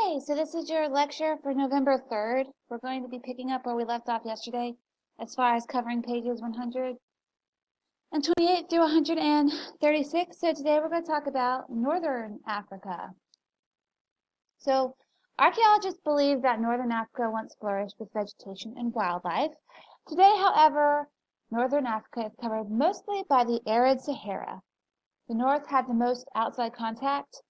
Okay, so this is your lecture for November 3rd. We're going to be picking up where we left off yesterday as far as covering pages 128 through 136. So today we're going to talk about Northern Africa. So archaeologists believe that Northern Africa once flourished with vegetation and wildlife. Today, however, Northern Africa is covered mostly by the arid Sahara. The North had the most outside contact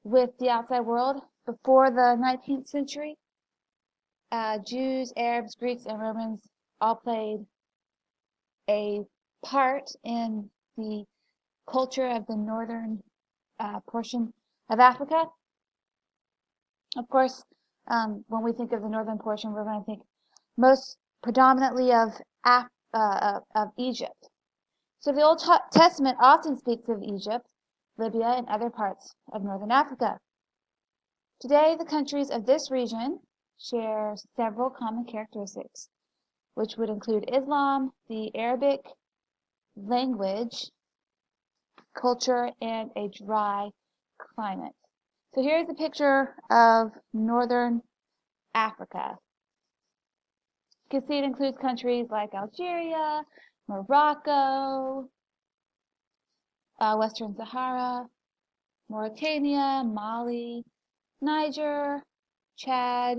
with the outside world before the 19th century. Jews, Arabs, Greeks, and Romans all played a part in the culture of the northern portion of Africa. Of course, when we think of the northern portion, we're going to think most predominantly of Egypt. So the Old Testament often speaks of Egypt, Libya, and other parts of northern Africa. Today, the countries of this region share several common characteristics, which would include Islam, the Arabic language, culture, and a dry climate. So here's a picture of northern Africa. You can see it includes countries like Algeria, Morocco, Western Sahara, Mauritania, Mali, Niger, Chad,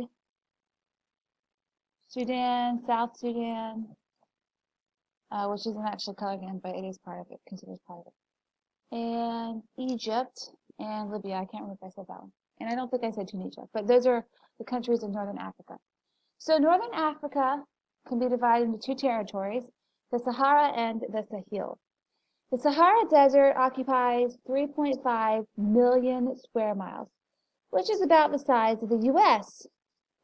Sudan, South Sudan, which isn't actually colored in, but it is part of it, considered part of it. And Egypt and Libya. I can't remember if I said that one. And I don't think I said Tunisia, but those are the countries of Northern Africa. So Northern Africa can be divided into two territories, the Sahara and the Sahel. The Sahara Desert occupies 3.5 million square miles, which is about the size of the U.S.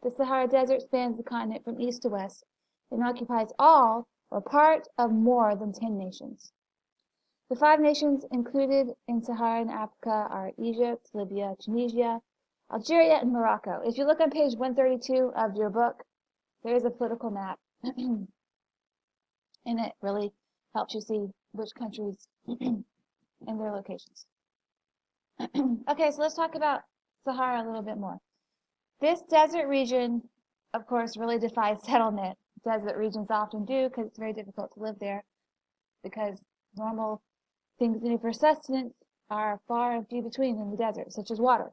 The Sahara Desert spans the continent from east to west and occupies all or part of more than 10 nations. The 5 nations included in Saharan Africa are Egypt, Libya, Tunisia, Algeria, and Morocco. If you look on page 132 of your book, there is a political map, and it really helps you see which countries and their locations. Okay, so let's talk about Sahara a little bit more. This desert region, of course, really defies settlement. Desert regions often do because it's very difficult to live there because normal things needed for sustenance are far and few between in the desert, such as water.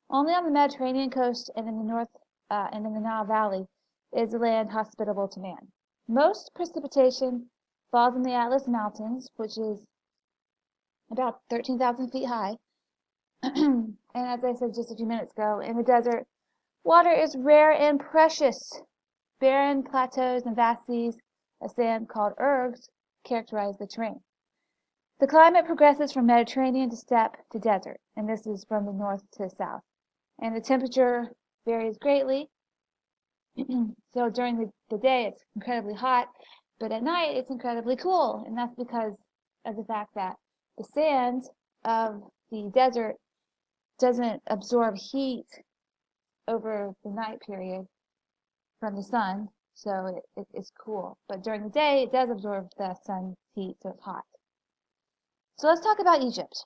Only on the Mediterranean coast and in the north and in the Nile Valley is the land hospitable to man. Most precipitation falls in the Atlas Mountains, which is about 13,000 feet high. And as I said just a few minutes ago, in the desert, water is rare and precious. Barren plateaus and vast seas of sand called ergs characterize the terrain. The climate progresses from Mediterranean to steppe to desert, and this is from the north to the south. And the temperature varies greatly. So during the day it's incredibly hot, but at night it's incredibly cool, and that's because of the fact that the sand of the desert doesn't absorb heat over the night period from the sun, so it's cool. But during the day, it does absorb the sun's heat, so it's hot. So let's talk about Egypt.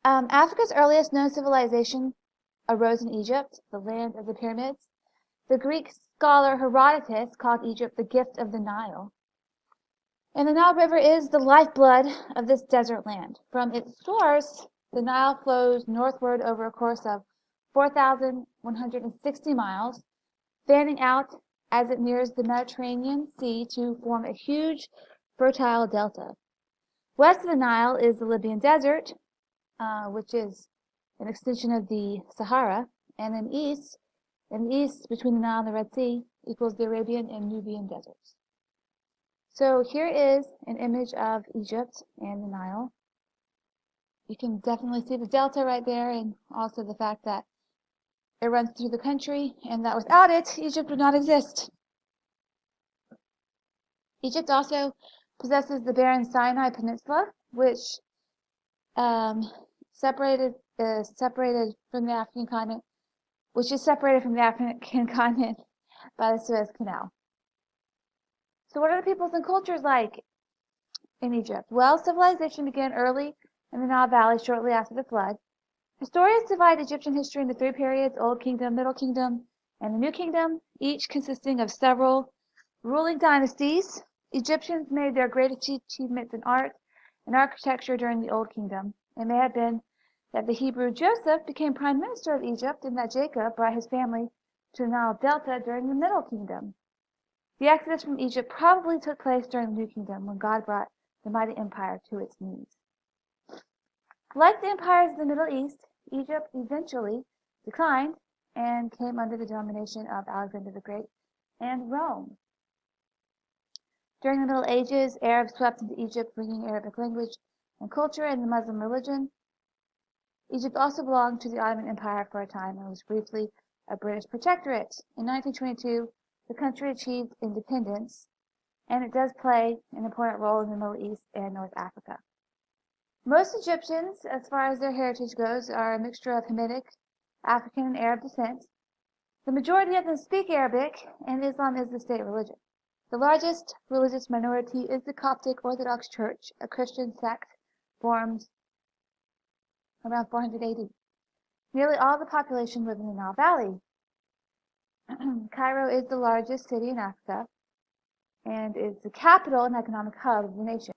Africa's earliest known civilization arose in Egypt, the land of the pyramids. The Greek scholar Herodotus called Egypt the gift of the Nile. And the Nile River is the lifeblood of this desert land. From its source, the Nile flows northward over a course of 4,160 miles, fanning out as it nears the Mediterranean Sea to form a huge fertile delta. West of the Nile is the Libyan Desert, which is an extension of the Sahara, and in the east between the Nile and the Red Sea equals the Arabian and Nubian deserts. So here is an image of Egypt and the Nile. You can definitely see the delta right there, and also the fact that it runs through the country, and that without it, Egypt would not exist. Egypt also possesses the barren Sinai Peninsula, which separated from the African continent, which is separated from the African continent by the Suez Canal. So what are the peoples and cultures like in Egypt? Well, civilization began early in the Nile Valley shortly after the flood, Historians divide Egyptian history into three periods: Old Kingdom, Middle Kingdom, and the New Kingdom, each consisting of several ruling dynasties. Egyptians made their greatest achievements in art and architecture during the Old Kingdom. It may have been that the Hebrew Joseph became prime minister of Egypt and that Jacob brought his family to the Nile Delta during the Middle Kingdom. The exodus from Egypt probably took place during the New Kingdom, when God brought the mighty empire to its knees. Like the empires of the Middle East, Egypt eventually declined and came under the domination of Alexander the Great and Rome. During the Middle Ages, Arabs swept into Egypt, bringing Arabic language and culture and the Muslim religion. Egypt also belonged to the Ottoman Empire for a time and was briefly a British protectorate. In 1922, the country achieved independence, and it does play an important role in the Middle East and North Africa. Most Egyptians, as far as their heritage goes, are a mixture of Hamitic, African, and Arab descent. The majority of them speak Arabic, and Islam is the state religion. The largest religious minority is the Coptic Orthodox Church, a Christian sect formed around 400 AD. Nearly all the population live in the Nile Valley. Cairo is the largest city in Africa and is the capital and economic hub of the nation.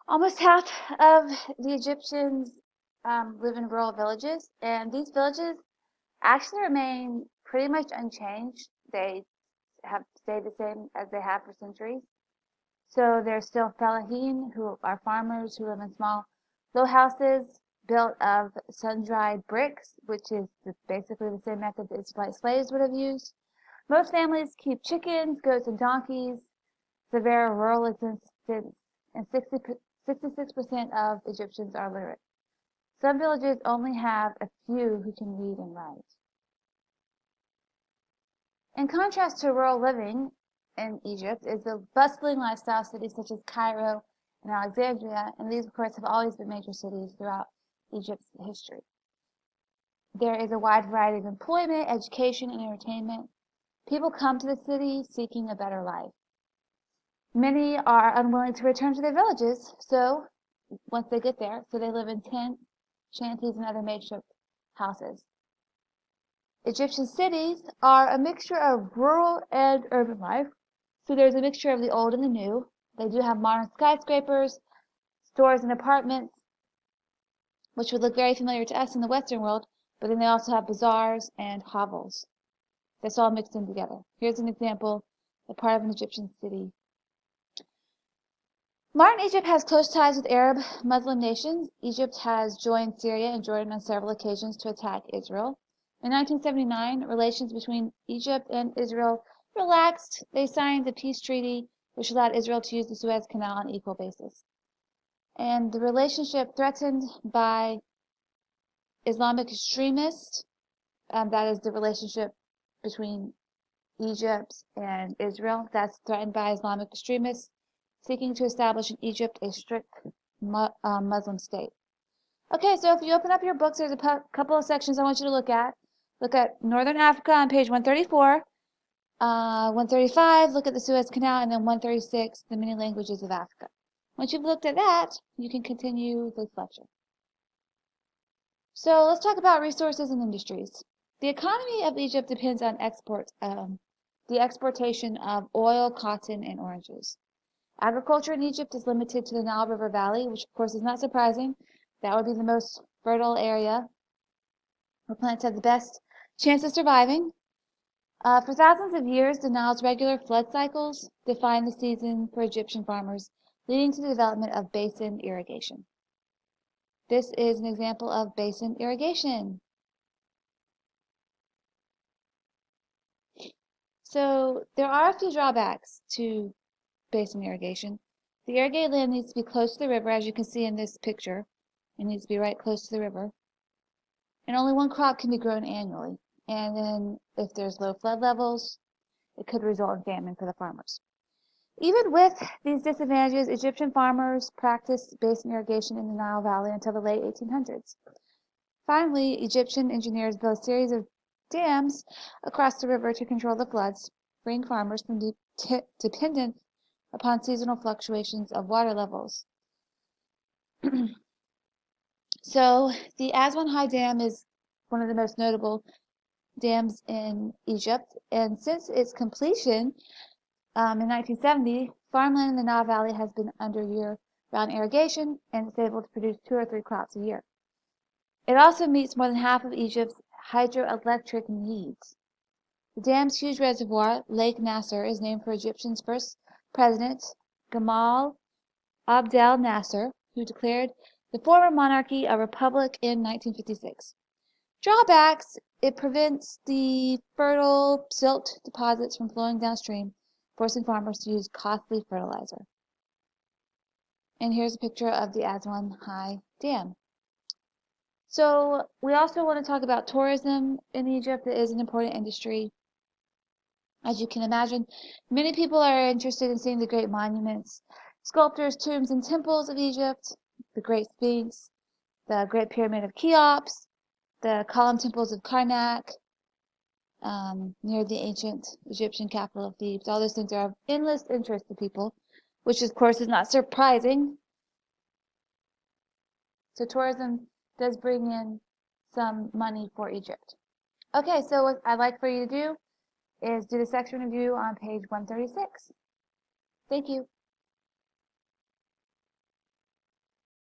Almost half of the Egyptians live in rural villages, and these villages actually remain pretty much unchanged. They have stayed the same as they have for centuries. So there's still fellahin, who are farmers who live in small, low houses built of sun-dried bricks, which is basically the same method that Israelite slaves would have used. Most families keep chickens, goats, and donkeys. It's a very rural existence, and 66% of Egyptians are literate. Some villages only have a few who can read and write. In contrast to rural living in Egypt is the bustling lifestyle cities such as Cairo and Alexandria, and these, of course, have always been major cities throughout Egypt's history. There is a wide variety of employment, education, and entertainment. People come to the city seeking a better life. Many are unwilling to return to their villages, so once they get there, so they live in tents, shanties, and other makeshift houses. Egyptian cities are a mixture of rural and urban life. So there's a mixture of the old and the new. They do have modern skyscrapers, stores, and apartments, which would look very familiar to us in the Western world, but then they also have bazaars and hovels. That's all mixed in together. Here's an example, a part of an Egyptian city. Modern Egypt has close ties with Arab Muslim nations. Egypt has joined Syria and Jordan on several occasions to attack Israel. In 1979, relations between Egypt and Israel relaxed. They signed the peace treaty, which allowed Israel to use the Suez Canal on an equal basis. And the relationship threatened by Islamic extremists, that is the relationship between Egypt and Israel, that's threatened by Islamic extremists seeking to establish in Egypt a strict Muslim state. Okay, so if you open up your books, there's a couple of sections I want you to look at. Look at Northern Africa on page 134. 135, look at the Suez Canal, and then 136, the many languages of Africa. Once you've looked at that, you can continue this lecture. So let's talk about resources and industries. The economy of Egypt depends on the exportation of oil, cotton, and oranges. Agriculture in Egypt is limited to the Nile River Valley, which of course is not surprising. That would be the most fertile area where plants have the best chance of surviving. For thousands of years, the Nile's regular flood cycles defined the season for Egyptian farmers, leading to the development of basin irrigation. This is an example of basin irrigation. So there are a few drawbacks to basin irrigation. The irrigated land needs to be close to the river, as you can see in this picture. It needs to be right close to the river. And only one crop can be grown annually. And then if there's low flood levels, it could result in famine for the farmers. Even with these disadvantages, Egyptian farmers practiced basin irrigation in the Nile Valley until the late 1800s. Finally, Egyptian engineers built a series of dams across the river to control the floods, freeing farmers from dependence upon seasonal fluctuations of water levels. So the Aswan High Dam is one of the most notable dams in Egypt, and since its completion in 1970, farmland in the Nile Valley has been under year-round irrigation, and it's able to produce 2 or 3 crops a year. It also meets more than half of Egypt's hydroelectric needs. The dam's huge reservoir, Lake Nasser, is named for Egyptian's first president, Gamal Abdel Nasser, who declared the former monarchy a republic in 1956. Drawbacks: it prevents the fertile silt deposits from flowing downstream, forcing farmers to use costly fertilizer. And here's a picture of the Aswan High Dam. So we also want to talk about tourism in Egypt. It is an important industry. As you can imagine, many people are interested in seeing the great monuments, sculptures, tombs, and temples of Egypt, the Great Sphinx, the Great Pyramid of Cheops, the column temples of Karnak, near the ancient Egyptian capital of Thebes. All those things are of endless interest to people, which of course is not surprising. So tourism does bring in some money for Egypt. Okay, so what I'd like for you to do is do the section review on page 136. Thank you.